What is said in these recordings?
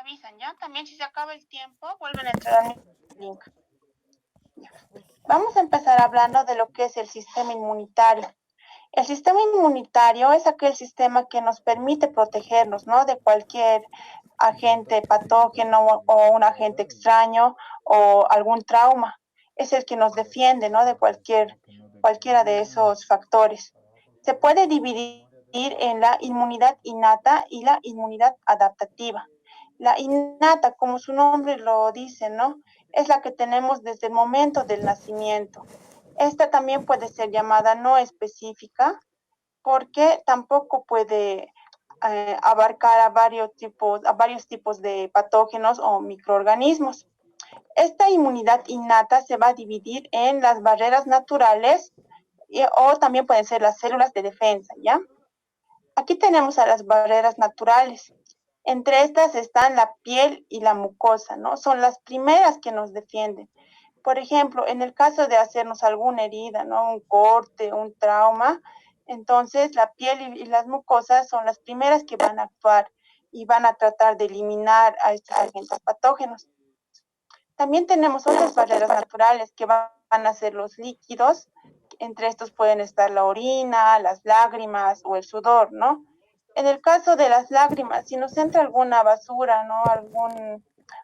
avisan, ¿ya? También si se acaba el tiempo, vuelven a entrar al link. Ya. Vamos a empezar hablando de lo que es el sistema inmunitario. El sistema inmunitario es aquel sistema que nos permite protegernos, ¿no? De cualquier agente patógeno o un agente extraño o algún trauma. Es el que nos defiende, ¿no? De cualquiera de esos factores. Se puede dividir en la inmunidad innata y la inmunidad adaptativa. La innata, como su nombre lo dice, ¿no? Es la que tenemos desde el momento del nacimiento. Esta también puede ser llamada no específica porque tampoco puede abarcar a varios tipos de patógenos o microorganismos. Esta inmunidad innata se va a dividir en las barreras naturales o también pueden ser las células de defensa, ¿ya? Aquí tenemos a las barreras naturales. Entre estas están la piel y la mucosa, ¿no? Son las primeras que nos defienden. Por ejemplo, en el caso de hacernos alguna herida, ¿no? Un corte, un trauma, entonces la piel y las mucosas son las primeras que van a actuar y van a tratar de eliminar a estos agentes patógenos. También tenemos otras barreras naturales que van a ser los líquidos. Entre estos pueden estar la orina, las lágrimas o el sudor, ¿no? En el caso de las lágrimas, si nos entra alguna basura, ¿no?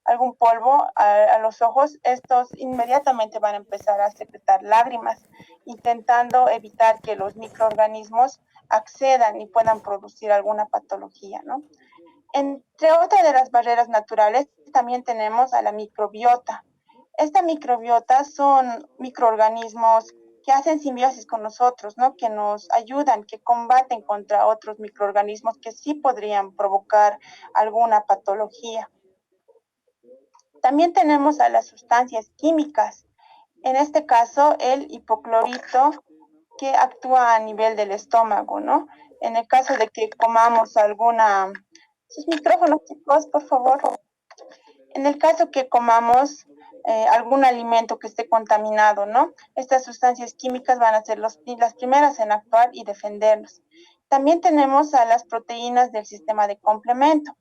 Algún polvo a los ojos, estos inmediatamente van a empezar a secretar lágrimas, intentando evitar que los microorganismos accedan y puedan producir alguna patología, ¿no? Entre otras de las barreras naturales, también tenemos a la microbiota. Esta microbiota son microorganismos que hacen simbiosis con nosotros, ¿no? Que nos ayudan, que combaten contra otros microorganismos que sí podrían provocar alguna patología. También tenemos a las sustancias químicas. En este caso, el hipoclorito, que actúa a nivel del estómago, ¿no? En el caso de que comamos alguna... Sus micrófonos, chicos, por favor. En el caso que comamos algún alimento que esté contaminado, ¿no? Estas sustancias químicas van a ser las primeras en actuar y defendernos. También tenemos a las proteínas del sistema de complemento.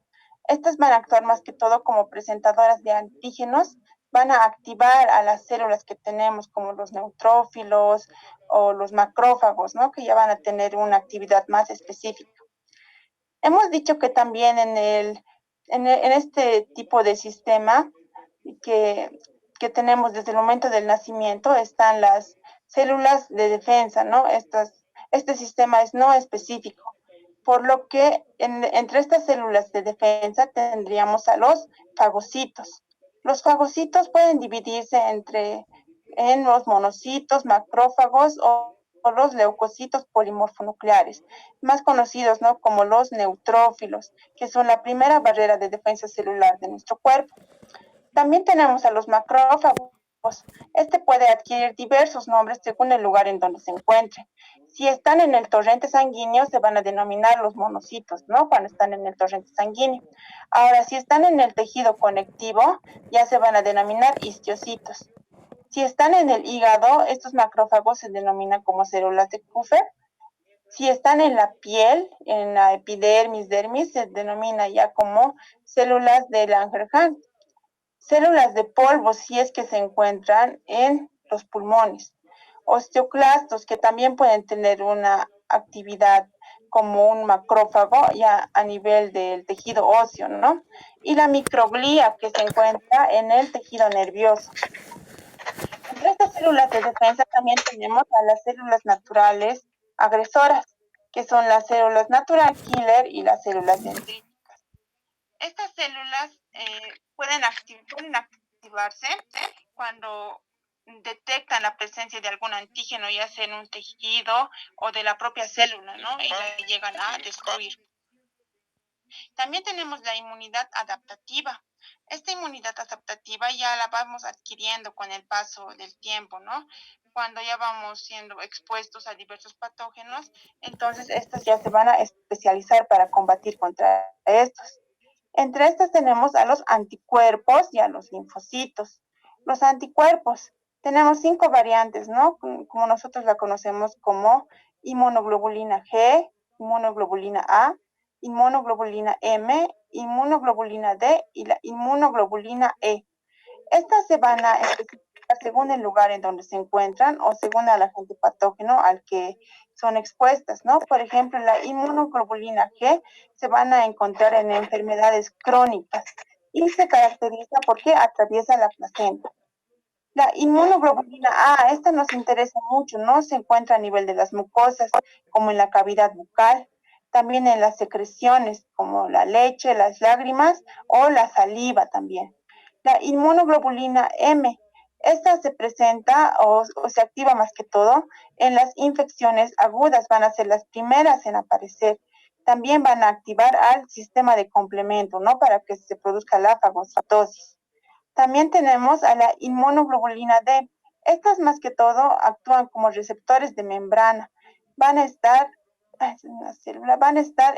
Estas van a actuar más que todo como presentadoras de antígenos, van a activar a las células que tenemos, como los neutrófilos o los macrófagos, ¿no? Que ya van a tener una actividad más específica. Hemos dicho que también en este tipo de sistema que tenemos desde el momento del nacimiento están las células de defensa, ¿no? Este sistema es no específico, por lo que entre estas células de defensa tendríamos a los fagocitos. Los fagocitos pueden dividirse en los monocitos, macrófagos o los leucocitos polimorfonucleares, más conocidos, ¿no? Como los neutrófilos, que son la primera barrera de defensa celular de nuestro cuerpo. También tenemos a los macrófagos. Este puede adquirir diversos nombres según el lugar en donde se encuentre. Si están en el torrente sanguíneo, se van a denominar los monocitos, ¿no? Cuando están en el torrente sanguíneo. Ahora, si están en el tejido conectivo, ya se van a denominar histocitos. Si están en el hígado, estos macrófagos se denominan como células de Kupffer. Si están en la piel, en la epidermis, dermis, se denomina ya como células de Langerhans. Células de polvo, si es que se encuentran en los pulmones. Osteoclastos, que también pueden tener una actividad como un macrófago ya a nivel del tejido óseo, ¿no? Y la microglía, que se encuentra en el tejido nervioso. Entre estas células de defensa también tenemos a las células naturales agresoras, que son las células natural killer y las células dendríticas. Estas células pueden activarse cuando detectan la presencia de algún antígeno, ya sea en un tejido o de la propia célula, ¿no? Y la llegan a destruir. También tenemos la inmunidad adaptativa. Esta inmunidad adaptativa ya la vamos adquiriendo con el paso del tiempo, ¿no? Cuando ya vamos siendo expuestos a diversos patógenos, entonces estas ya se van a especializar para combatir contra estos. Entre estas tenemos a los anticuerpos y a los linfocitos. Los anticuerpos, tenemos 5 variantes, ¿no? Como nosotros la conocemos como inmunoglobulina G, inmunoglobulina A, inmunoglobulina M inmunoglobulina D y la inmunoglobulina E. Estas se van a especificar según el lugar en donde se encuentran o según el agente patógeno al que son expuestas, ¿no? Por ejemplo, la inmunoglobulina G se van a encontrar en enfermedades crónicas y se caracteriza porque atraviesa la placenta. La inmunoglobulina A, esta nos interesa mucho, ¿no? Se encuentra a nivel de las mucosas, como en la cavidad bucal, también en las secreciones, como la leche, las lágrimas o la saliva también. La inmunoglobulina M, esta se presenta o se activa más que todo en las infecciones agudas, van a ser las primeras en aparecer. También van a activar al sistema de complemento, ¿no? Para que se produzca la fagocitosis. También tenemos a la inmunoglobulina D. Estas más que todo actúan como receptores de membrana. Van a estar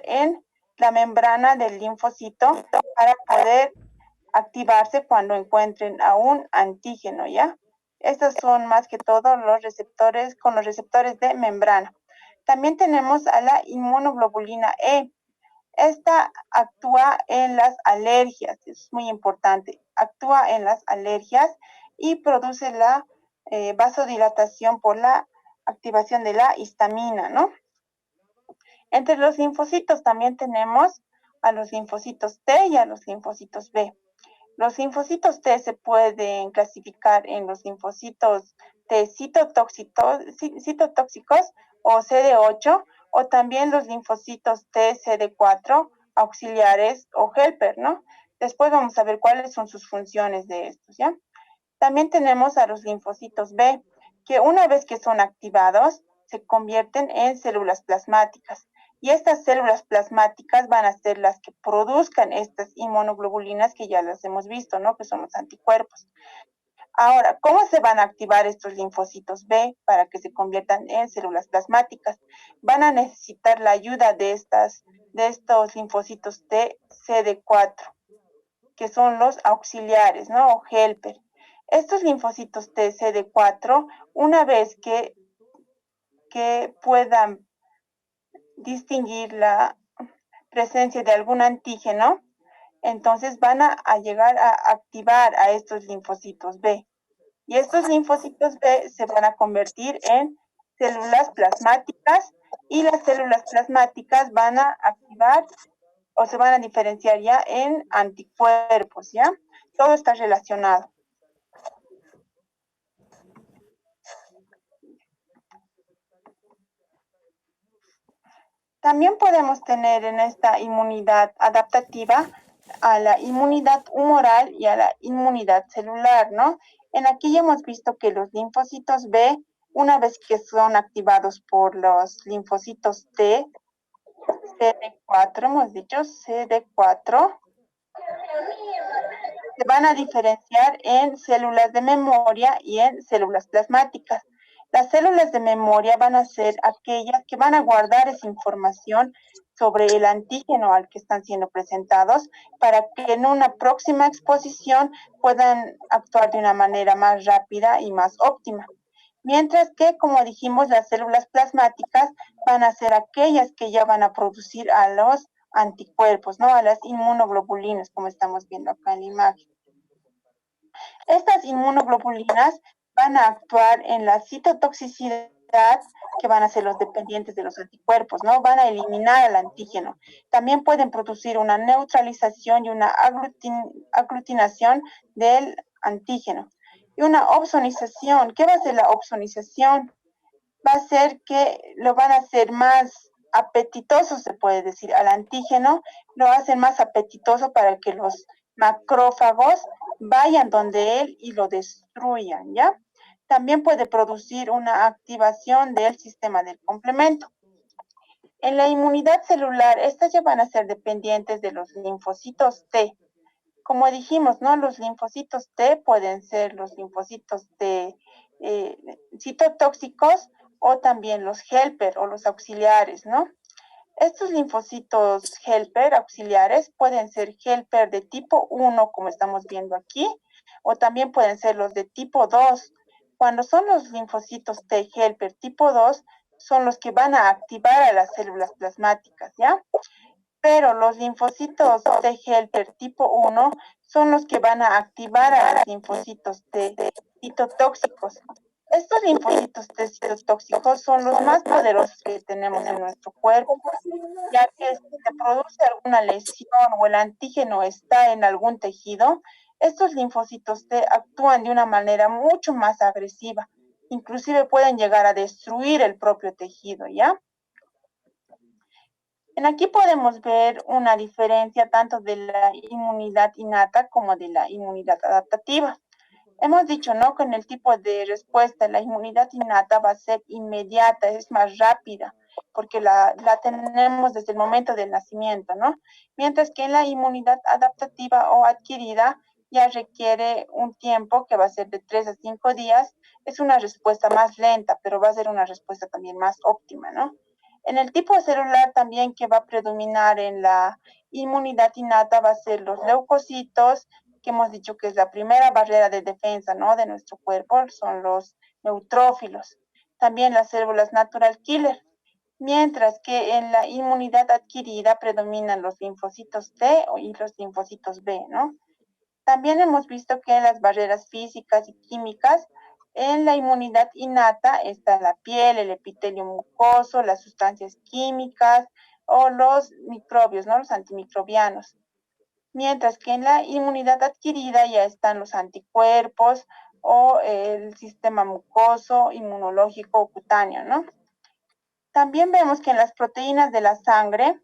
en la membrana del linfocito para poder activarse cuando encuentren a un antígeno, ¿ya? Estos son más que todo los receptores con los receptores de membrana. También tenemos a la inmunoglobulina E. Esta actúa en las alergias, es muy importante. Actúa en las alergias y produce la vasodilatación por la activación de la histamina, ¿no? Entre los linfocitos también tenemos a los linfocitos T y a los linfocitos B. Los linfocitos T se pueden clasificar en los linfocitos T citotóxicos o CD8 o también los linfocitos T CD4 auxiliares o helper, ¿no? Después vamos a ver cuáles son sus funciones de estos, ¿ya? También tenemos a los linfocitos B, que una vez que son activados, se convierten en células plasmáticas. Y estas células plasmáticas van a ser las que produzcan estas inmunoglobulinas que ya las hemos visto, ¿no? Que son los anticuerpos. Ahora, ¿cómo se van a activar estos linfocitos B para que se conviertan en células plasmáticas? Van a necesitar la ayuda de estos linfocitos T CD4, que son los auxiliares, ¿no? O helper. Estos linfocitos T CD4, una vez que puedan distinguir la presencia de algún antígeno, entonces van a llegar a activar a estos linfocitos B. Y estos linfocitos B se van a convertir en células plasmáticas y las células plasmáticas van a activar o se van a diferenciar ya en anticuerpos, ¿ya? Todo está relacionado. También podemos tener en esta inmunidad adaptativa a la inmunidad humoral y a la inmunidad celular, ¿no? En aquí ya hemos visto que los linfocitos B, una vez que son activados por los linfocitos T, CD4, hemos dicho CD4, se van a diferenciar en células de memoria y en células plasmáticas. Las células de memoria van a ser aquellas que van a guardar esa información sobre el antígeno al que están siendo presentados para que en una próxima exposición puedan actuar de una manera más rápida y más óptima. Mientras que, como dijimos, las células plasmáticas van a ser aquellas que ya van a producir a los anticuerpos, ¿no? A las inmunoglobulinas, como estamos viendo acá en la imagen. Estas inmunoglobulinas van a actuar en la citotoxicidad, que van a ser los dependientes de los anticuerpos, ¿no? Van a eliminar al antígeno. También pueden producir una neutralización y una aglutinación del antígeno. Y una opsonización. ¿Qué va a ser la opsonización? Va a ser que lo van a hacer más apetitoso, se puede decir, al antígeno, lo hacen más apetitoso para que los macrófagos vayan donde él y lo destruyan, ¿ya? También puede producir una activación del sistema del complemento. En la inmunidad celular, estas ya van a ser dependientes de los linfocitos T. Como dijimos, ¿no? Los linfocitos T pueden ser los linfocitos T citotóxicos o también los helper o los auxiliares, ¿no? Estos linfocitos helper auxiliares pueden ser helper de tipo 1, como estamos viendo aquí, o también pueden ser los de tipo 2. Cuando son los linfocitos T helper tipo 2, son los que van a activar a las células plasmáticas, ¿ya? Pero los linfocitos T helper tipo 1 son los que van a activar a los linfocitos T citotóxicos. Estos linfocitos T citotóxicos son los más poderosos que tenemos en nuestro cuerpo, ya que si se produce alguna lesión o el antígeno está en algún tejido, estos linfocitos T actúan de una manera mucho más agresiva, inclusive pueden llegar a destruir el propio tejido, ¿ya? Aquí podemos ver una diferencia tanto de la inmunidad innata como de la inmunidad adaptativa. Hemos dicho, ¿no?, que en el tipo de respuesta la inmunidad innata va a ser inmediata, es más rápida, porque la tenemos desde el momento del nacimiento, ¿no? Mientras que en la inmunidad adaptativa o adquirida ya requiere un tiempo que va a ser de 3 a 5 días, es una respuesta más lenta, pero va a ser una respuesta también más óptima, ¿no? En el tipo celular también que va a predominar en la inmunidad innata va a ser los leucocitos, que hemos dicho que es la primera barrera de defensa, ¿no?, de nuestro cuerpo, son los neutrófilos. También las células natural killer, mientras que en la inmunidad adquirida predominan los linfocitos T y los linfocitos B, ¿no? También hemos visto que en las barreras físicas y químicas, en la inmunidad innata está la piel, el epitelio mucoso, las sustancias químicas o los microbios, ¿no?, los antimicrobianos. Mientras que en la inmunidad adquirida ya están los anticuerpos o el sistema mucoso, inmunológico o cutáneo, ¿no? También vemos que en las proteínas de la sangre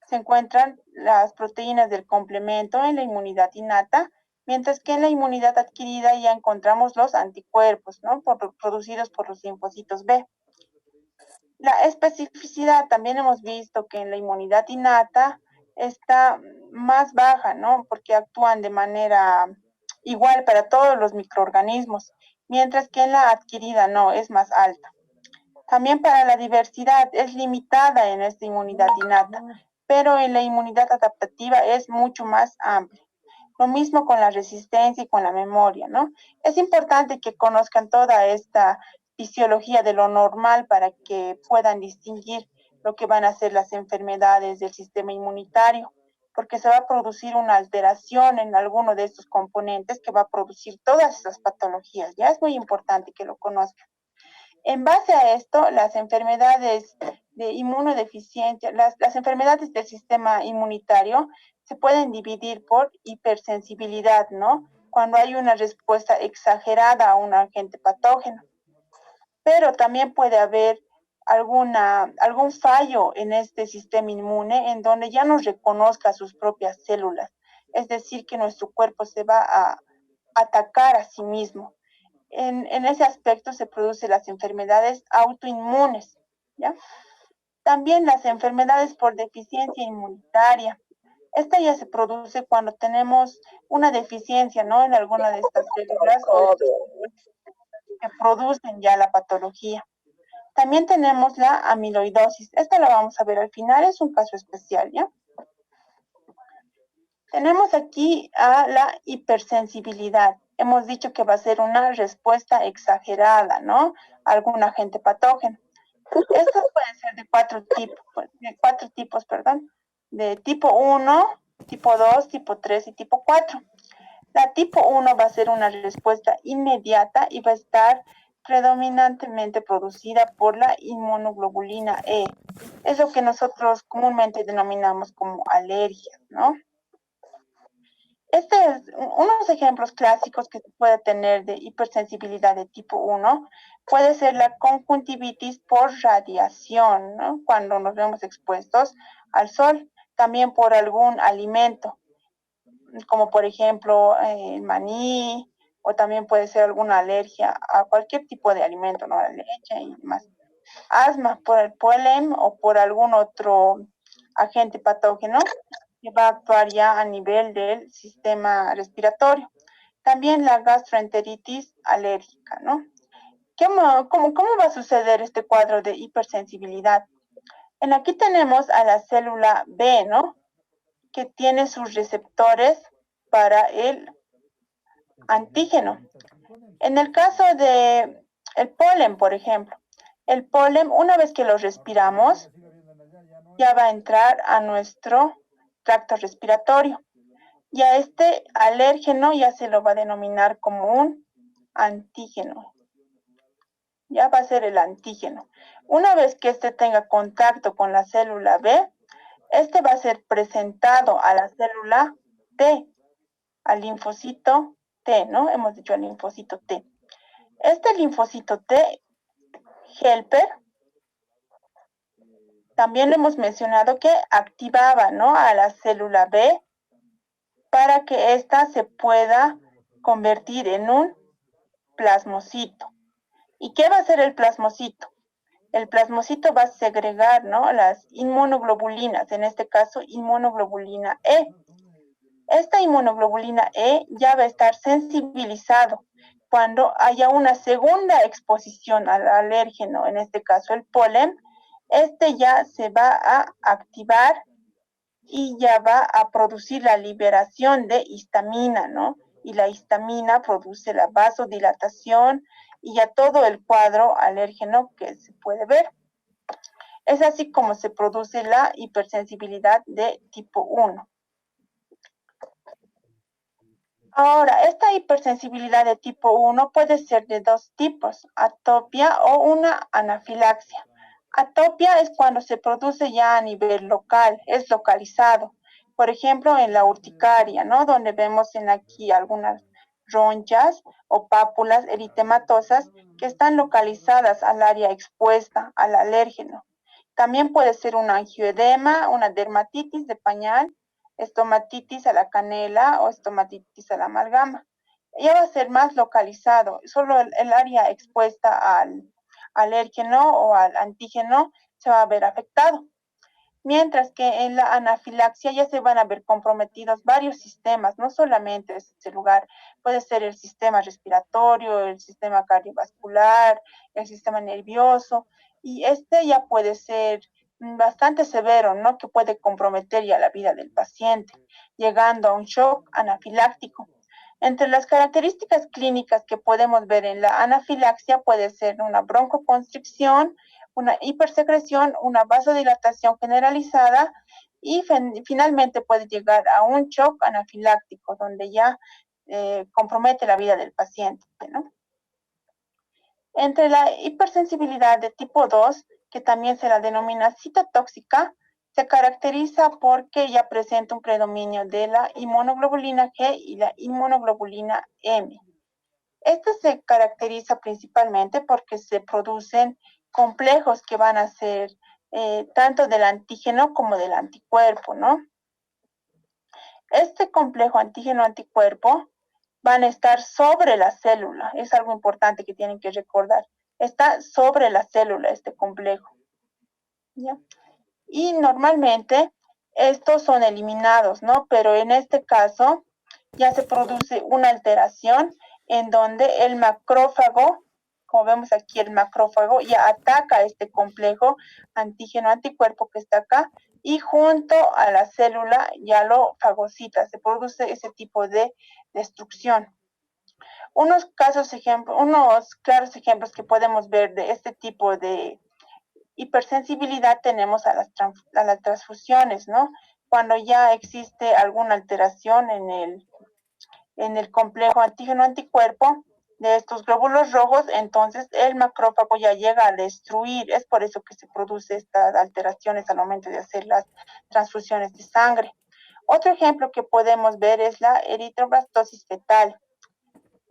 se encuentran las proteínas del complemento en la inmunidad innata, mientras que en la inmunidad adquirida ya encontramos los anticuerpos, ¿no?, producidos por los linfocitos B. La especificidad, también hemos visto que en la inmunidad innata está más baja, ¿no?, porque actúan de manera igual para todos los microorganismos, mientras que en la adquirida no, es más alta. También para la diversidad es limitada en esta inmunidad innata, pero en la inmunidad adaptativa es mucho más amplia. Lo mismo con la resistencia y con la memoria, ¿no? Es importante que conozcan toda esta fisiología de lo normal para que puedan distinguir lo que van a ser las enfermedades del sistema inmunitario, porque se va a producir una alteración en alguno de estos componentes que va a producir todas esas patologías. Ya es muy importante que lo conozcan. En base a esto, las enfermedades de inmunodeficiencia, las enfermedades del sistema inmunitario se pueden dividir por hipersensibilidad, ¿no?, cuando hay una respuesta exagerada a un agente patógeno. Pero también puede haber algún fallo en este sistema inmune en donde ya no reconozca sus propias células. Es decir, que nuestro cuerpo se va a atacar a sí mismo. En ese aspecto se producen las enfermedades autoinmunes, ¿ya? También las enfermedades por deficiencia inmunitaria. Esta ya se produce cuando tenemos una deficiencia, ¿no?, en alguna de estas células o que producen ya la patología. También tenemos la amiloidosis. Esta la vamos a ver al final, es un caso especial, ¿ya? Tenemos aquí a la hipersensibilidad. Hemos dicho que va a ser una respuesta exagerada, ¿no?, a algún agente patógeno. Estos pueden ser de cuatro tipos, de tipo 1, tipo 2, tipo 3 y tipo 4. La tipo 1 va a ser una respuesta inmediata y va a estar predominantemente producida por la inmunoglobulina E. Es lo que nosotros comúnmente denominamos como alergia, ¿no? Unos ejemplos clásicos que se puede tener de hipersensibilidad de tipo 1 puede ser la conjuntivitis por radiación, ¿no?, cuando nos vemos expuestos al sol, también por algún alimento, como por ejemplo el maní, o también puede ser alguna alergia a cualquier tipo de alimento, ¿no?, a la leche y demás. Asma por el polen o por algún otro agente patógeno que va a actuar ya a nivel del sistema respiratorio. También la gastroenteritis alérgica, ¿no? ¿Cómo va a suceder este cuadro de hipersensibilidad? Aquí tenemos a la célula B, ¿no?, que tiene sus receptores para el antígeno. En el caso de el polen, por ejemplo, el polen, una vez que lo respiramos, ya va a entrar a nuestro tracto respiratorio. Y a este alérgeno ya se lo va a denominar como un antígeno. Ya va a ser el antígeno. Una vez que este tenga contacto con la célula B, este va a ser presentado a la célula T, al linfocito T, ¿no? Hemos dicho al linfocito T. Este linfocito T helper, también lo hemos mencionado que activaba, ¿no?, a la célula B para que ésta se pueda convertir en un plasmocito. ¿Y qué va a hacer el plasmocito? El plasmocito va a segregar, ¿no?, las inmunoglobulinas, en este caso inmunoglobulina E. Esta inmunoglobulina E ya va a estar sensibilizado cuando haya una segunda exposición al alérgeno, en este caso el polen. Este ya se va a activar y ya va a producir la liberación de histamina, ¿no? Y la histamina produce la vasodilatación y ya todo el cuadro alérgeno que se puede ver. Es así como se produce la hipersensibilidad de tipo 1. Ahora, esta hipersensibilidad de tipo 1 puede ser de dos tipos, atopia o una anafilaxia. Atopia es cuando se produce ya a nivel local, es localizado. Por ejemplo, en la urticaria, ¿no?, donde vemos en aquí algunas ronchas o pápulas eritematosas que están localizadas al área expuesta al alérgeno. También puede ser un angioedema, una dermatitis de pañal, estomatitis a la canela o estomatitis a la amalgama. Ya va a ser más localizado, solo el área expuesta al alérgeno o al antígeno se va a ver afectado. Mientras que en la anafilaxia ya se van a ver comprometidos varios sistemas, no solamente este lugar, puede ser el sistema respiratorio, el sistema cardiovascular, el sistema nervioso, y este ya puede ser bastante severo, ¿no?, que puede comprometer ya la vida del paciente, llegando a un shock anafiláctico. Entre las características clínicas que podemos ver en la anafilaxia puede ser una broncoconstricción, una hipersecreción, una vasodilatación generalizada y finalmente puede llegar a un shock anafiláctico donde ya compromete la vida del paciente, ¿no? Entre la hipersensibilidad de tipo 2, que también se la denomina citotóxica, se caracteriza porque ya presenta un predominio de la inmunoglobulina G y la inmunoglobulina M. Esto se caracteriza principalmente porque se producen complejos que van a ser tanto del antígeno como del anticuerpo, ¿no? Este complejo antígeno-anticuerpo van a estar sobre la célula, es algo importante que tienen que recordar. Está sobre la célula este complejo, ¿ya? Y normalmente estos son eliminados, ¿no? Pero en este caso ya se produce una alteración en donde el macrófago, como vemos aquí, el macrófago ya ataca este complejo antígeno-anticuerpo que está acá y junto a la célula ya lo fagocita, se produce ese tipo de destrucción. Unos claros ejemplos que podemos ver de este tipo de hipersensibilidad tenemos a las transfusiones, ¿no? Cuando ya existe alguna alteración en el complejo antígeno-anticuerpo de estos glóbulos rojos, entonces el macrófago ya llega a destruir. Es por eso que se producen estas alteraciones al momento de hacer las transfusiones de sangre. Otro ejemplo que podemos ver es la eritroblastosis fetal.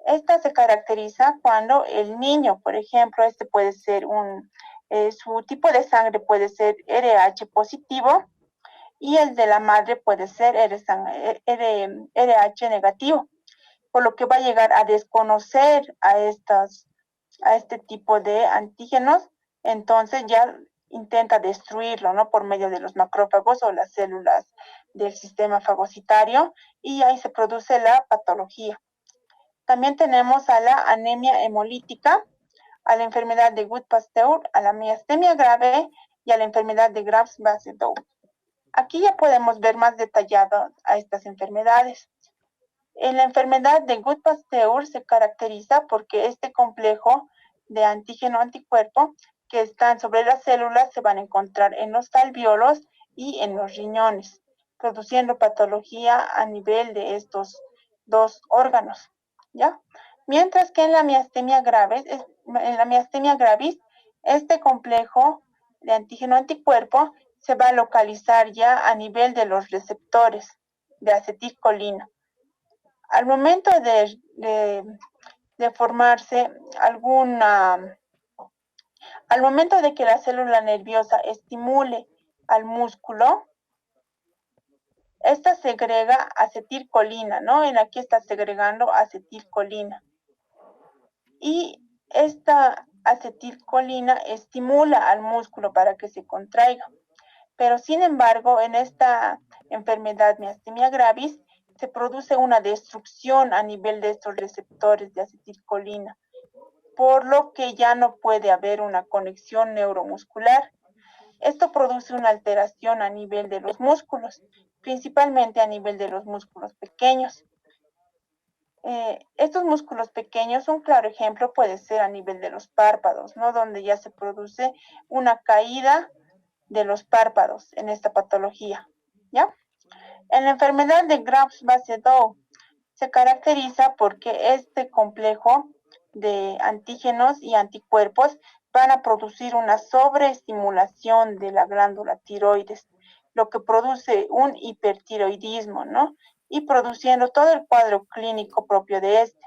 Esta se caracteriza cuando el niño, por ejemplo, este puede ser su tipo de sangre puede ser RH positivo y el de la madre puede ser RH negativo, por lo que va a llegar a desconocer a este tipo de antígenos, entonces ya intenta destruirlo, ¿no?, por medio de los macrófagos o las células del sistema fagocitario, y ahí se produce la patología. También tenemos a la anemia hemolítica, a la enfermedad de Wood-Pasteur, a la miastenia grave y a la enfermedad de Graves-Basedow. Aquí ya podemos ver más detallado a estas enfermedades. En la enfermedad de Wood-Pasteur se caracteriza porque este complejo de antígeno-anticuerpo que están sobre las células se van a encontrar en los alvéolos y en los riñones, produciendo patología a nivel de estos dos órganos, ¿ya? Mientras que en la miastenia gravis, este complejo de antígeno-anticuerpo se va a localizar ya a nivel de los receptores de acetilcolina. Al momento de formarse al momento de que la célula nerviosa estimule al músculo, esta segrega acetilcolina, ¿no? Aquí está segregando acetilcolina. Y esta acetilcolina estimula al músculo para que se contraiga. Pero sin embargo, en esta enfermedad miastenia gravis, se produce una destrucción a nivel de estos receptores de acetilcolina, por lo que ya no puede haber una conexión neuromuscular. Esto produce una alteración a nivel de los músculos, principalmente a nivel de los músculos pequeños. Estos músculos pequeños, un claro ejemplo puede ser a nivel de los párpados, ¿no? Donde ya se produce una caída de los párpados en esta patología, ¿ya? En la enfermedad de Graves-Basedow se caracteriza porque este complejo de antígenos y anticuerpos van a producir una sobreestimulación de la glándula tiroides, lo que produce un hipertiroidismo, ¿no? Y produciendo todo el cuadro clínico propio de este,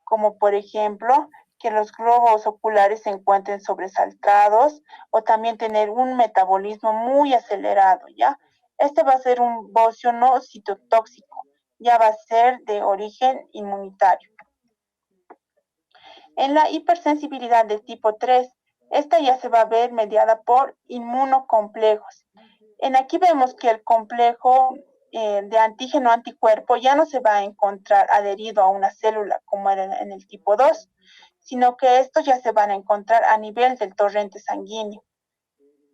como por ejemplo que los globos oculares se encuentren sobresaltados o también tener un metabolismo muy acelerado, ¿ya? Este va a ser un bocio no citotóxico, ya va a ser de origen inmunitario. En la hipersensibilidad de tipo 3, esta ya se va a ver mediada por inmunocomplejos. Aquí vemos que el complejo de antígeno-anticuerpo ya no se va a encontrar adherido a una célula como era en el tipo 2, sino que estos ya se van a encontrar a nivel del torrente sanguíneo.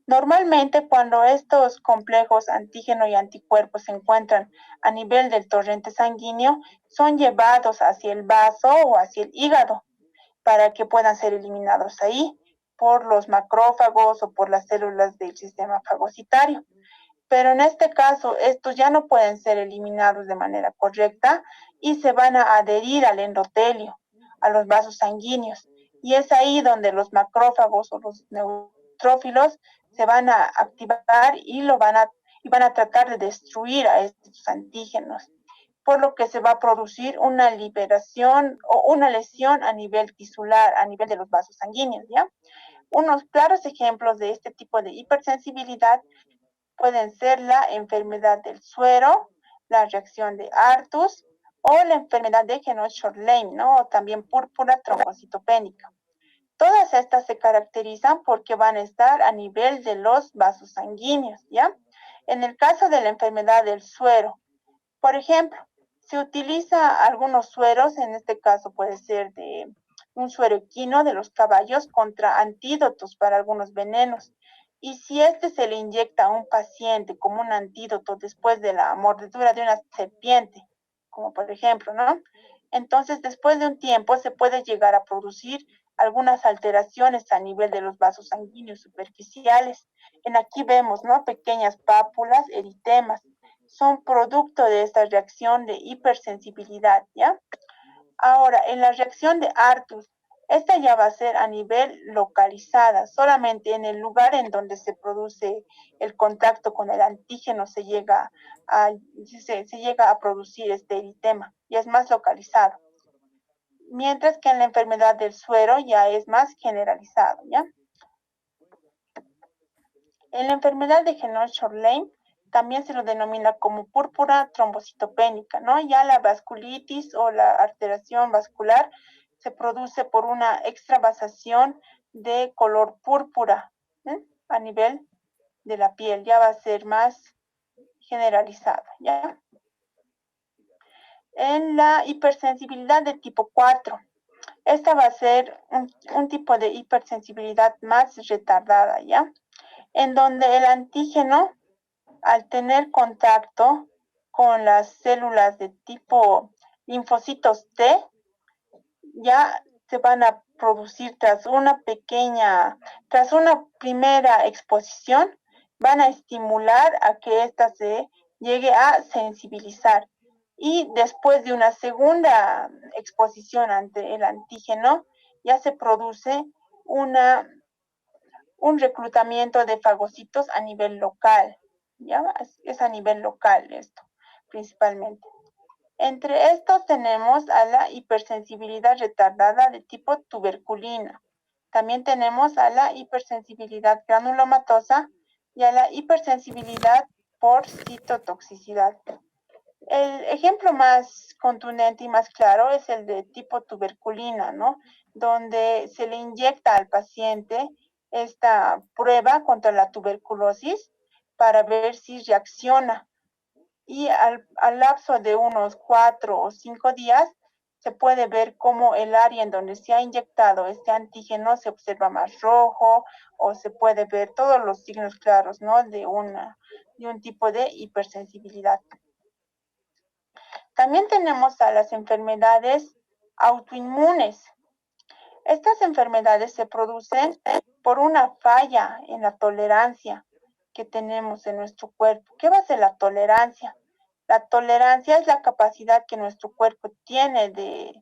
Normalmente, cuando estos complejos antígeno y anticuerpos se encuentran a nivel del torrente sanguíneo, son llevados hacia el vaso o hacia el hígado para que puedan ser eliminados ahí por los macrófagos o por las células del sistema fagocitario. Pero en este caso, estos ya no pueden ser eliminados de manera correcta y se van a adherir al endotelio, a los vasos sanguíneos. Y es ahí donde los macrófagos o los neutrófilos se van a activar y van a tratar de destruir a estos antígenos, por lo que se va a producir una liberación o una lesión a nivel tisular, a nivel de los vasos sanguíneos, ¿ya? Unos claros ejemplos de este tipo de hipersensibilidad pueden ser la enfermedad del suero, la reacción de Artus o la enfermedad de Genoch-Shortlein, ¿no? O también púrpura trombocitopénica. Todas estas se caracterizan porque van a estar a nivel de los vasos sanguíneos, ¿ya? En el caso de la enfermedad del suero, por ejemplo, se utiliza algunos sueros, en este caso puede ser de un suero equino de los caballos contra antídotos para algunos venenos. Y si este se le inyecta a un paciente como un antídoto después de la mordedura de una serpiente, como por ejemplo, ¿no? Entonces, después de un tiempo se puede llegar a producir algunas alteraciones a nivel de los vasos sanguíneos superficiales. Aquí vemos, ¿no? Pequeñas pápulas, eritemas, son producto de esta reacción de hipersensibilidad, ¿ya? Ahora, en la reacción de Artus, esta ya va a ser a nivel localizada, solamente en el lugar en donde se produce el contacto con el antígeno se llega a producir este eritema y es más localizado. Mientras que en la enfermedad del suero ya es más generalizado, ¿ya? En la enfermedad de Genoch-Shortlein también se lo denomina como púrpura trombocitopénica, ¿no? Ya la vasculitis o la alteración vascular se produce por una extravasación de color púrpura, ¿eh? A nivel de la piel, ya va a ser más generalizada, ¿ya? En la hipersensibilidad de tipo 4, esta va a ser un tipo de hipersensibilidad más retardada, ¿ya? En donde el antígeno, al tener contacto con las células de tipo linfocitos T, ya se van a producir tras una primera exposición, van a estimular a que ésta se llegue a sensibilizar. Y después de una segunda exposición ante el antígeno, ya se produce un reclutamiento de fagocitos a nivel local. ¿Ya? Es a nivel local esto, principalmente. Entre estos tenemos a la hipersensibilidad retardada de tipo tuberculina. También tenemos a la hipersensibilidad granulomatosa y a la hipersensibilidad por citotoxicidad. El ejemplo más contundente y más claro es el de tipo tuberculina, ¿no? Donde se le inyecta al paciente esta prueba contra la tuberculosis para ver si reacciona. Y al lapso de unos 4 o 5 días se puede ver cómo el área en donde se ha inyectado este antígeno se observa más rojo o se puede ver todos los signos claros, ¿no? de un tipo de hipersensibilidad. También tenemos a las enfermedades autoinmunes. Estas enfermedades se producen por una falla en la tolerancia que tenemos en nuestro cuerpo. ¿Qué va a ser la tolerancia? La tolerancia es la capacidad que nuestro cuerpo tiene de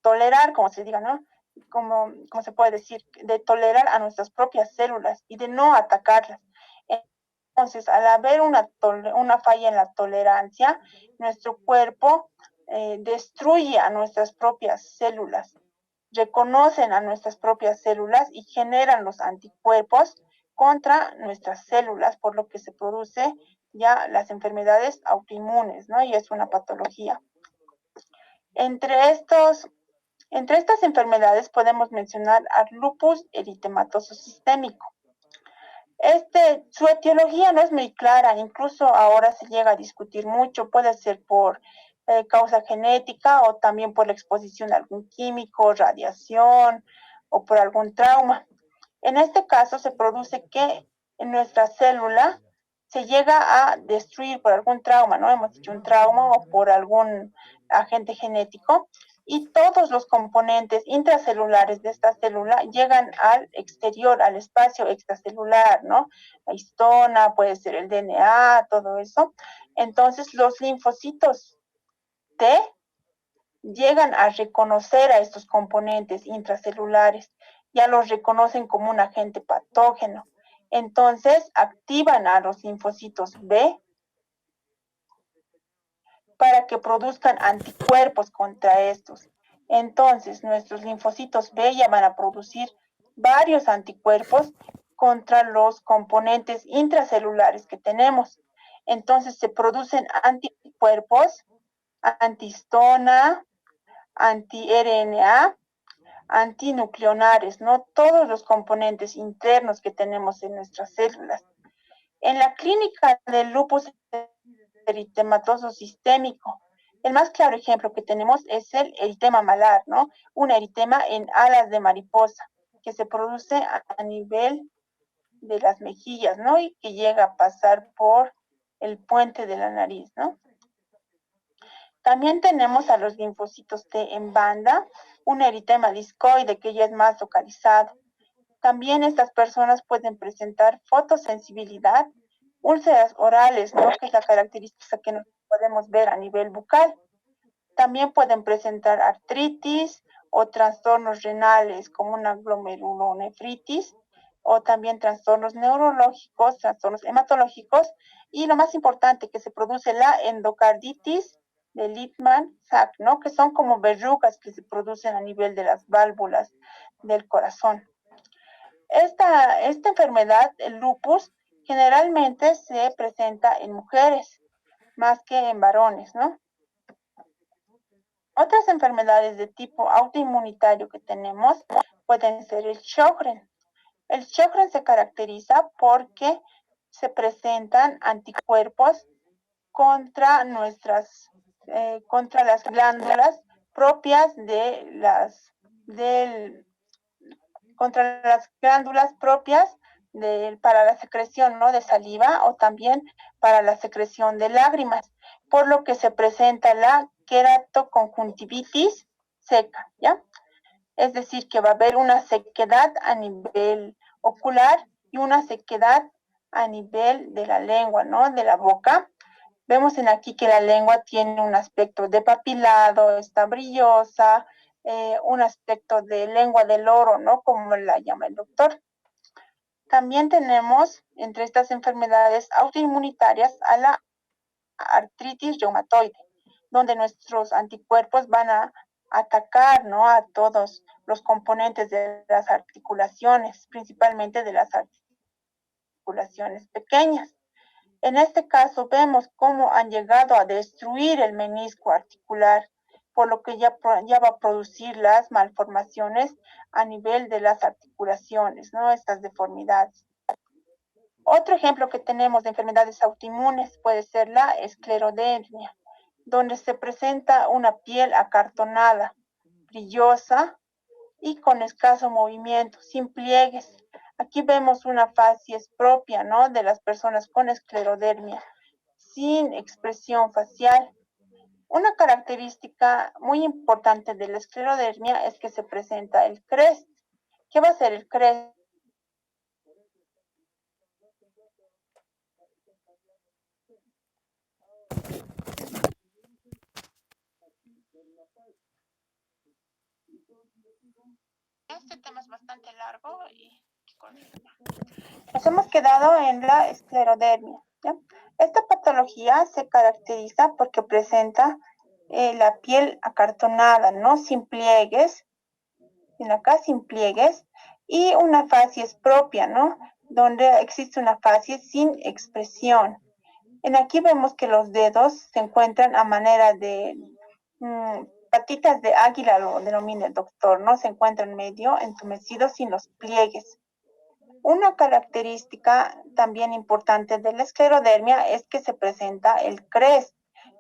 tolerar, como se diga, ¿no? Como se puede decir, de tolerar a nuestras propias células y de no atacarlas. Entonces, al haber una falla en la tolerancia, nuestro cuerpo destruye a nuestras propias células, reconocen a nuestras propias células y generan los anticuerpos contra nuestras células, por lo que se produce ya las enfermedades autoinmunes, ¿no? Y es una patología. Entre estas enfermedades podemos mencionar al lupus eritematoso sistémico. Su etiología no es muy clara, incluso ahora se llega a discutir mucho, puede ser por causa genética o también por la exposición a algún químico, radiación o por algún trauma. En este caso se produce que en nuestra célula se llega a destruir por algún trauma, ¿no? Hemos dicho un trauma o por algún agente genético, y todos los componentes intracelulares de esta célula llegan al exterior, al espacio extracelular, ¿no? La histona, puede ser el DNA, todo eso. Entonces, los linfocitos T llegan a reconocer a estos componentes intracelulares, ya los reconocen como un agente patógeno. Entonces, activan a los linfocitos B para que produzcan anticuerpos contra estos. Entonces, nuestros linfocitos B ya van a producir varios anticuerpos contra los componentes intracelulares que tenemos. Entonces, se producen anticuerpos antihistona, anti-RNA, antinucleonares, ¿no? Todos los componentes internos que tenemos en nuestras células. En la clínica del lupus eritematoso sistémico, el más claro ejemplo que tenemos es el eritema malar, ¿no? Un eritema en alas de mariposa que se produce a nivel de las mejillas, ¿no? Y que llega a pasar por el puente de la nariz, ¿no? También tenemos a los linfocitos T en banda, un eritema discoide que ya es más localizado. También estas personas pueden presentar fotosensibilidad, úlceras orales, ¿no? Que es la característica que nos podemos ver a nivel bucal. También pueden presentar artritis o trastornos renales como una glomerulonefritis, o también trastornos neurológicos, trastornos hematológicos, y lo más importante, que se produce la endocarditis de Lippmann-Sachs, ¿no? Que son como verrugas que se producen a nivel de las válvulas del corazón. Esta enfermedad, el lupus, generalmente se presenta en mujeres más que en varones, ¿no? Otras enfermedades de tipo autoinmunitario que tenemos pueden ser el Sjögren. El Sjögren se caracteriza porque se presentan anticuerpos contra contra las glándulas propias contra las glándulas propias para la secreción, ¿no? de saliva, o también para la secreción de lágrimas, por lo que se presenta la queratoconjuntivitis seca, ¿ya? Es decir, que va a haber una sequedad a nivel ocular y una sequedad a nivel de la lengua, ¿no? De la boca. Vemos en aquí que la lengua tiene un aspecto de papilado, está brillosa, un aspecto de lengua del oro, ¿no? Como la llama el doctor. También tenemos entre estas enfermedades autoinmunitarias a la artritis reumatoide, donde nuestros anticuerpos van a atacar, ¿no? A todos los componentes de las articulaciones, principalmente de las articulaciones pequeñas. En este caso vemos cómo han llegado a destruir el menisco articular, por lo que ya va a producir las malformaciones a nivel de las articulaciones, ¿no? Estas deformidades. Otro ejemplo que tenemos de enfermedades autoinmunes puede ser la esclerodermia, donde se presenta una piel acartonada, brillosa y con escaso movimiento, sin pliegues. Aquí vemos una facies propia, ¿no? De las personas con esclerodermia, sin expresión facial. Una característica muy importante de la esclerodermia es que se presenta el CREST. ¿Qué va a ser el CREST? Este tema es bastante largo y nos hemos quedado en la esclerodermia, ¿ya? Esta patología se caracteriza porque presenta la piel acartonada, ¿no? Sin pliegues, en acá sin pliegues, y una facies propia, ¿no? Donde existe una facies sin expresión. En aquí vemos que los dedos se encuentran a manera de patitas de águila, lo denomina el doctor, ¿no? Se encuentran medio entumecidos sin los pliegues. Una característica también importante de la esclerodermia es que se presenta el CREST.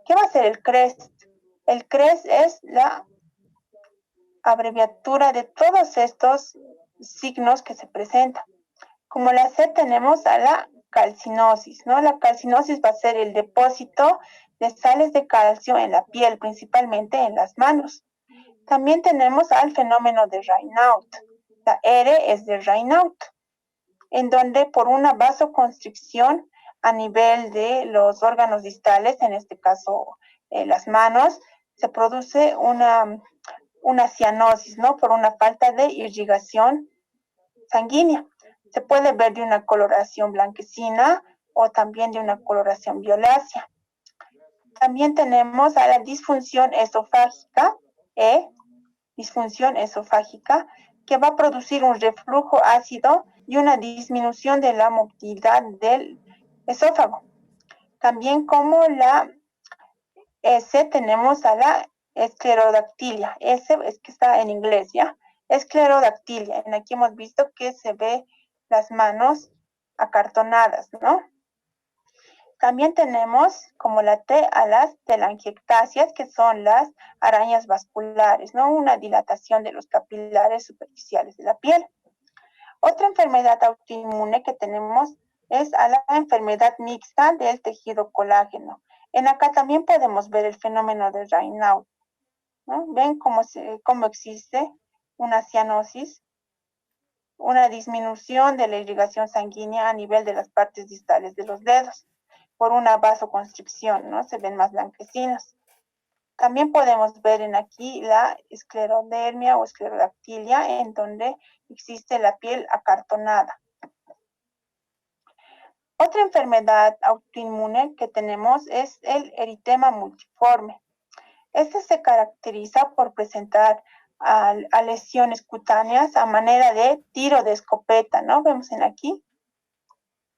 ¿Qué va a ser el CREST? El CREST es la abreviatura de todos estos signos que se presentan. Como la C tenemos a la calcinosis, ¿no? La calcinosis va a ser el depósito de sales de calcio en la piel, principalmente en las manos. También tenemos al fenómeno de Raynaud. La R es de Raynaud, en donde por una vasoconstricción a nivel de los órganos distales, en este caso las manos, se produce una cianosis, ¿no? Por una falta de irrigación sanguínea. Se puede ver de una coloración blanquecina o también de una coloración violácea. También tenemos a la disfunción esofágica, disfunción esofágica, que va a producir un reflujo ácido y una disminución de la motilidad del esófago. También como la S tenemos a la esclerodactilia. S es que está en inglés, ¿ya? Esclerodactilia. En aquí hemos visto que se ve las manos acartonadas, ¿no? También tenemos como la T a las telangiectasias, que son las arañas vasculares, ¿no? Una dilatación de los capilares superficiales de la piel. Otra enfermedad autoinmune que tenemos es a la enfermedad mixta del tejido colágeno. En acá también podemos ver el fenómeno de Raynaud, ¿no? Ven cómo existe una cianosis, una disminución de la irrigación sanguínea a nivel de las partes distales de los dedos por una vasoconstricción, ¿no? Se ven más blanquecinos. También podemos ver en aquí la esclerodermia o esclerodactilia, en donde existe la piel acartonada. Otra enfermedad autoinmune que tenemos es el eritema multiforme. Este se caracteriza por presentar a lesiones cutáneas a manera de tiro de escopeta, ¿no? Vemos en aquí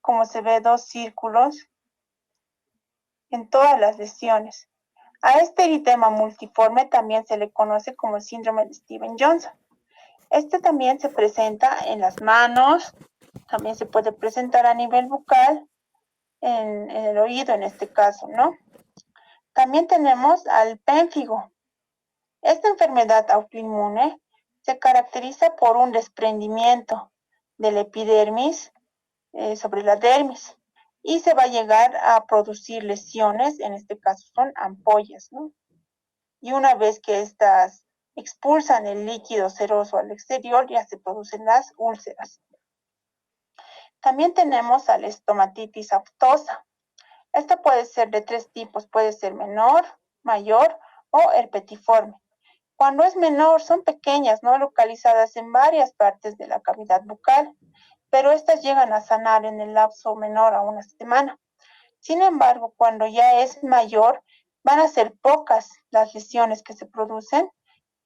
como se ve dos círculos en todas las lesiones. A este eritema multiforme también se le conoce como síndrome de Stevens-Johnson. Este también se presenta en las manos, también se puede presentar a nivel bucal, en el oído en este caso, ¿no? También tenemos al pénfigo. Esta enfermedad autoinmune se caracteriza por un desprendimiento del epidermis sobre la dermis y se va a llegar a producir lesiones, en este caso son ampollas, ¿no? Y una vez que estas expulsan el líquido seroso al exterior, ya se producen las úlceras. También tenemos a la estomatitis aftosa. Esta puede ser de 3 tipos, puede ser menor, mayor o herpetiforme. Cuando es menor son pequeñas, no localizadas en varias partes de la cavidad bucal, pero estas llegan a sanar en el lapso menor a una semana. Sin embargo, cuando ya es mayor, van a ser pocas las lesiones que se producen,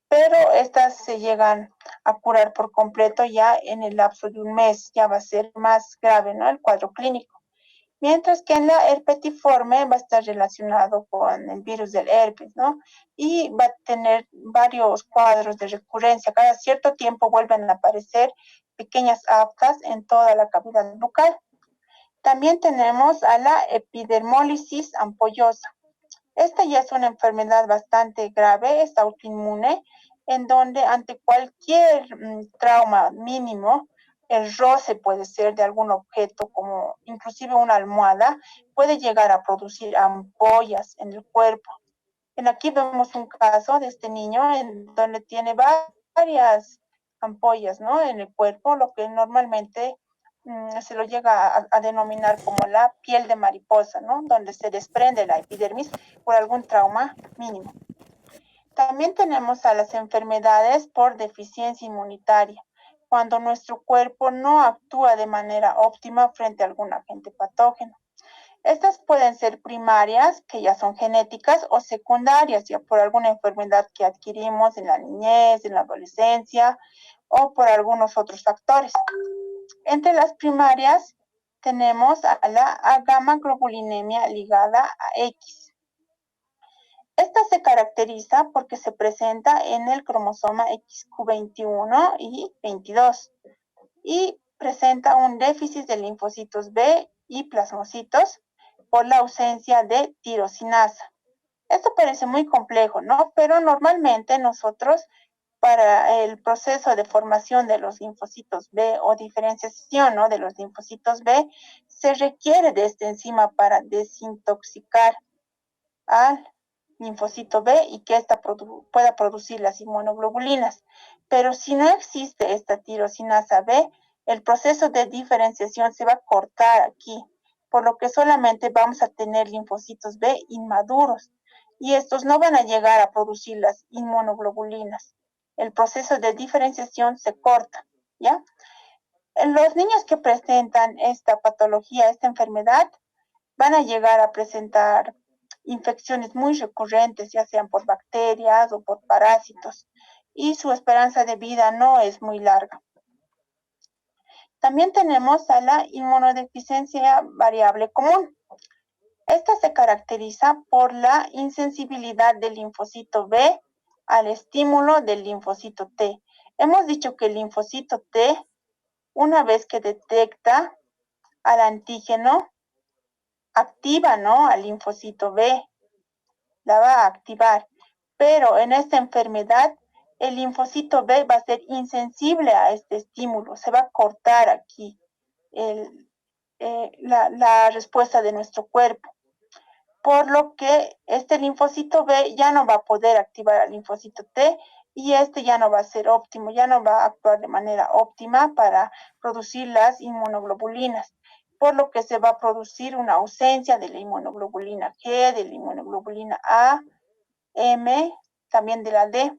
pero estas se llegan a curar por completo ya en el lapso de un mes, ya va a ser más grave, ¿no? El cuadro clínico. Mientras que en la herpetiforme va a estar relacionado con el virus del herpes, ¿no? Y va a tener varios cuadros de recurrencia. Cada cierto tiempo vuelven a aparecer pequeñas aftas en toda la cavidad bucal. También tenemos a la epidermólisis ampollosa. Esta ya es una enfermedad bastante grave, es autoinmune, en donde ante cualquier trauma mínimo, el roce puede ser de algún objeto, como inclusive una almohada, puede llegar a producir ampollas en el cuerpo. Aquí vemos un caso de este niño en donde tiene varias ampollas, ¿no? En el cuerpo, lo que normalmente se lo llega a denominar como la piel de mariposa, ¿no? Donde se desprende la epidermis por algún trauma mínimo. También tenemos a las enfermedades por deficiencia inmunitaria, cuando nuestro cuerpo no actúa de manera óptima frente a algún agente patógeno. Estas pueden ser primarias, que ya son genéticas, o secundarias, ya por alguna enfermedad que adquirimos en la niñez, en la adolescencia, o por algunos otros factores. Entre las primarias tenemos a la gamma globulinemia ligada a X. Esta se caracteriza porque se presenta en el cromosoma XQ21 y 22 y presenta un déficit de linfocitos B y plasmocitos por la ausencia de tirosinasa. Esto parece muy complejo, ¿no? Pero normalmente nosotros, para el proceso de formación de los linfocitos B o diferenciación, ¿no?, de los linfocitos B, se requiere de esta enzima para desintoxicar al linfocito B y que ésta pueda producir las inmunoglobulinas. Pero si no existe esta tirosinasa B, el proceso de diferenciación se va a cortar aquí, por lo que solamente vamos a tener linfocitos B inmaduros y estos no van a llegar a producir las inmunoglobulinas. El proceso de diferenciación se corta, ¿ya? Los niños que presentan esta patología, esta enfermedad, van a llegar a presentar infecciones muy recurrentes, ya sean por bacterias o por parásitos, y su esperanza de vida no es muy larga. También tenemos a la inmunodeficiencia variable común. Esta se caracteriza por la insensibilidad del linfocito B al estímulo del linfocito T. Hemos dicho que el linfocito T, una vez que detecta al antígeno, activa, ¿no?, al linfocito B, la va a activar, pero en esta enfermedad el linfocito B va a ser insensible a este estímulo, se va a cortar aquí la respuesta de nuestro cuerpo, por lo que este linfocito B ya no va a poder activar al linfocito T y este ya no va a ser óptimo, ya no va a actuar de manera óptima para producir las inmunoglobulinas, por lo que se va a producir una ausencia de la inmunoglobulina G, de la inmunoglobulina A, M, también de la D.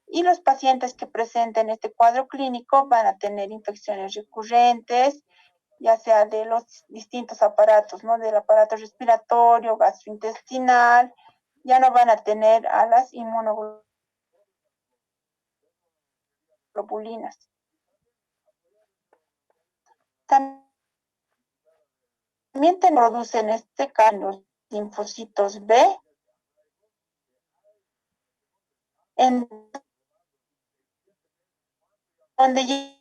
Y los pacientes que presenten este cuadro clínico van a tener infecciones recurrentes, ya sea de los distintos aparatos, ¿no?, del aparato respiratorio, gastrointestinal, ya no van a tener a las inmunoglobulinas. También producen este caso los linfocitos B, en donde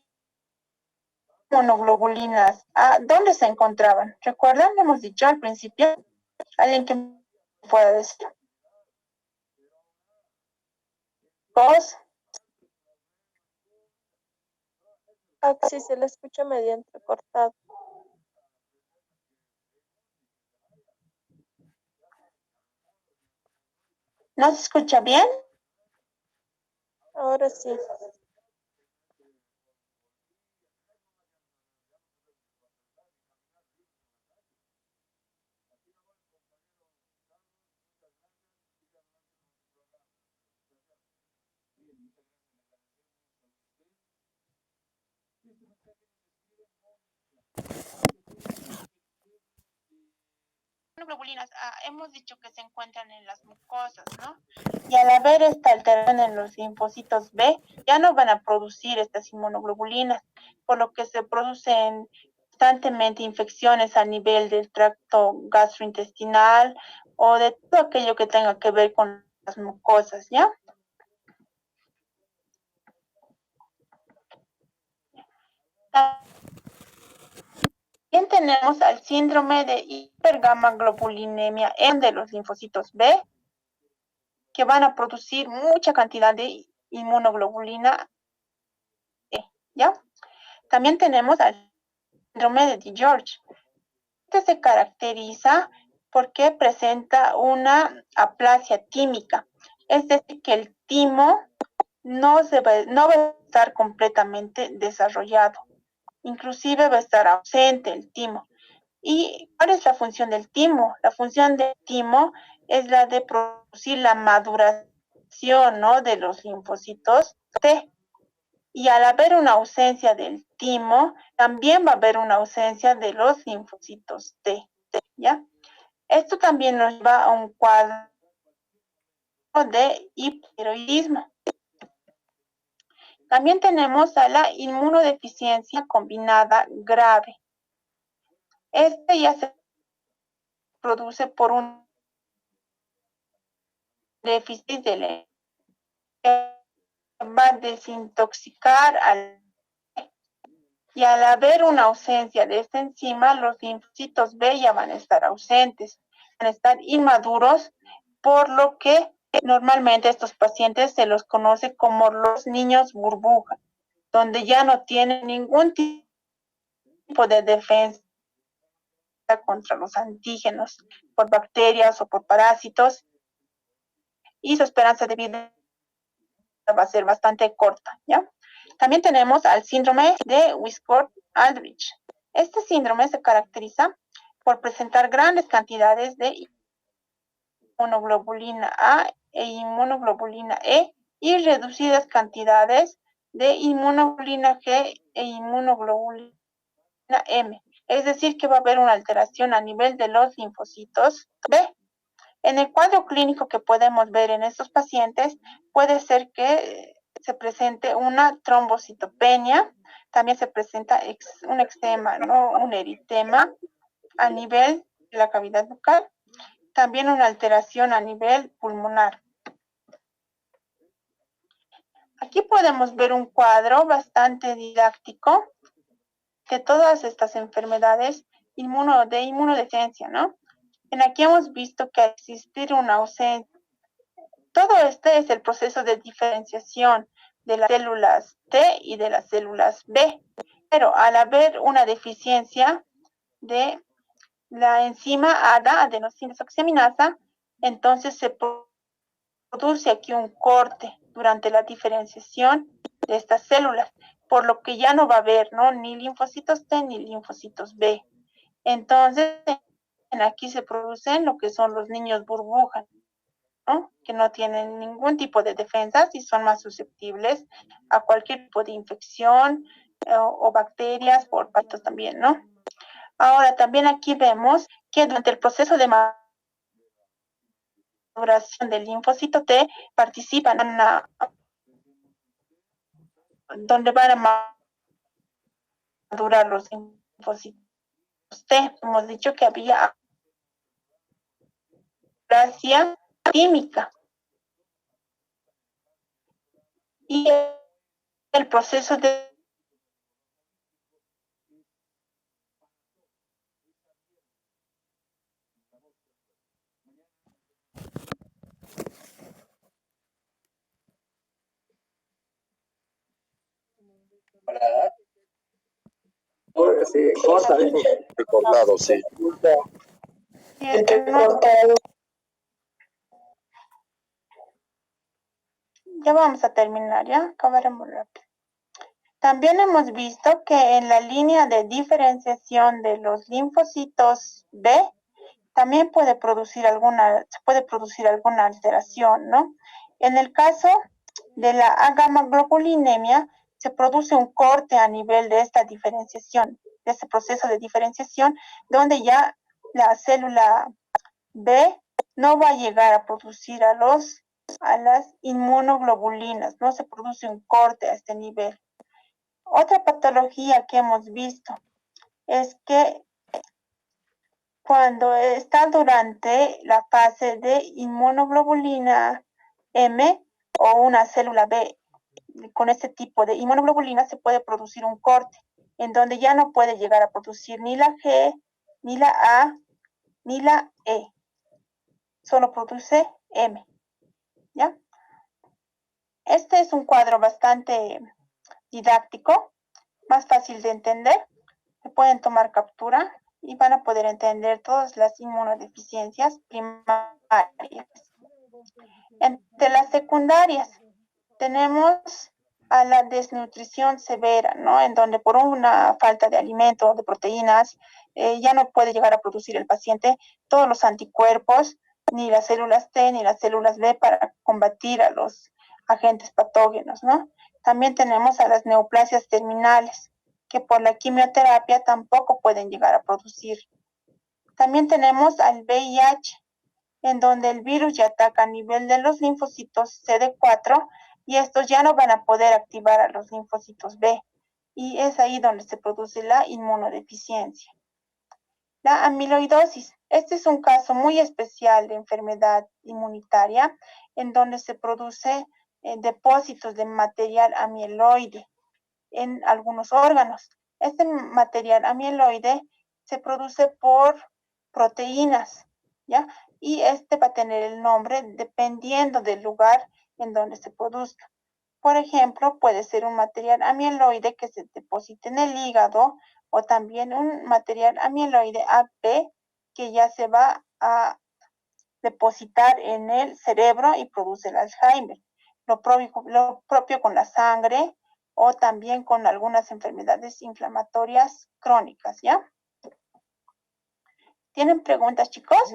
monoglobulinas, ¿dónde se encontraban? ¿Recuerdan? Hemos dicho al principio. ¿Alguien que pueda decir? ¿Dos? Sí, se le escucha medio entrecortado. ¿No se escucha bien? Ahora sí. Inmunoglobulinas, hemos dicho que se encuentran en las mucosas, ¿no? Y al haber esta alteración en los linfocitos B, ya no van a producir estas inmunoglobulinas, por lo que se producen constantemente infecciones a nivel del tracto gastrointestinal o de todo aquello que tenga que ver con las mucosas, ¿ya? También tenemos al síndrome de hipergamaglobulinemia de los linfocitos B, que van a producir mucha cantidad de inmunoglobulina E, ¿ya? También tenemos al síndrome de DiGeorge. Este se caracteriza porque presenta una aplasia tímica, es decir, que el timo no va a estar completamente desarrollado, inclusive va a estar ausente el timo. ¿Y cuál es la función del timo? La función del timo es la de producir la maduración, ¿no?, de los linfocitos T. Y al haber una ausencia del timo, también va a haber una ausencia de los linfocitos T, ¿ya? Esto también nos lleva a un cuadro de hipotiroidismo. También tenemos a la inmunodeficiencia combinada grave. Este ya se produce por un déficit de va a desintoxicar y al haber una ausencia de esta enzima, los linfocitos B ya van a estar ausentes, van a estar inmaduros, por lo que normalmente estos pacientes se los conoce como los niños burbuja, donde ya no tienen ningún tipo de defensa contra los antígenos por bacterias o por parásitos, y su esperanza de vida va a ser bastante corta, ¿ya? También tenemos al síndrome de Wiskott-Aldrich. Este síndrome se caracteriza por presentar grandes cantidades de inmunoglobulina A e inmunoglobulina E y reducidas cantidades de inmunoglobulina G e inmunoglobulina M. Es decir, que va a haber una alteración a nivel de los linfocitos B. En el cuadro clínico que podemos ver en estos pacientes, puede ser que se presente una trombocitopenia, también se presenta un eczema, ¿no?, un eritema a nivel de la cavidad bucal, también una alteración a nivel pulmonar. Aquí podemos ver un cuadro bastante didáctico de todas estas enfermedades de inmunodeficiencia, ¿no? En aquí hemos visto que al existir una ausencia, todo este es el proceso de diferenciación de las células T y de las células B, pero al haber una deficiencia de la enzima ADA, adenosina desoxigenasa, entonces se produce aquí un corte durante la diferenciación de estas células, por lo que ya no va a haber, ¿no?, ni linfocitos T ni linfocitos B. Entonces, aquí se producen lo que son los niños burbuja, ¿no?, que no tienen ningún tipo de defensas y son más susceptibles a cualquier tipo de infección o bacterias por patos también, ¿no? Ahora, también aquí vemos que durante el proceso de maduración del linfocito T participan donde van a madurar los linfocitos T. Hemos dicho que había aplasia química y el proceso de Sí, corta, cortado, sí. Ya vamos a terminar, ya acabaremos rápido. También hemos visto que en la línea de diferenciación de los linfocitos B también se puede producir alguna alteración, ¿no? En el caso de la agamaglobulinemia se produce un corte a nivel de esta diferenciación, de este proceso de diferenciación, donde ya la célula B no va a llegar a producir a las inmunoglobulinas, no se produce un corte a este nivel. Otra patología que hemos visto es que cuando está durante la fase de inmunoglobulina M o una célula B con este tipo de inmunoglobulina se puede producir un corte en donde ya no puede llegar a producir ni la G, ni la A, ni la E. Solo produce M. ¿Ya? Este es un cuadro bastante didáctico, más fácil de entender. Se pueden tomar captura y van a poder entender todas las inmunodeficiencias primarias. Entre las secundarias tenemos a la desnutrición severa, ¿no? En donde por una falta de alimento, de proteínas, ya no puede llegar a producir el paciente todos los anticuerpos, ni las células T, ni las células B para combatir a los agentes patógenos, ¿no? También tenemos a las neoplasias terminales, que por la quimioterapia tampoco pueden llegar a producir. También tenemos al VIH, en donde el virus ya ataca a nivel de los linfocitos CD4 y estos ya no van a poder activar a los linfocitos B. Y es ahí donde se produce la inmunodeficiencia. La amiloidosis. Este es un caso muy especial de enfermedad inmunitaria en donde se produce depósitos de material amiloide en algunos órganos. Este material amiloide se produce por proteínas, ¿ya? Y este va a tener el nombre dependiendo del lugar en donde se produzca. Por ejemplo, puede ser un material amiloide que se deposite en el hígado o también un material amiloide AB que ya se va a depositar en el cerebro y produce el Alzheimer. Lo propio con la sangre o también con algunas enfermedades inflamatorias crónicas, ¿ya? ¿Tienen preguntas, chicos?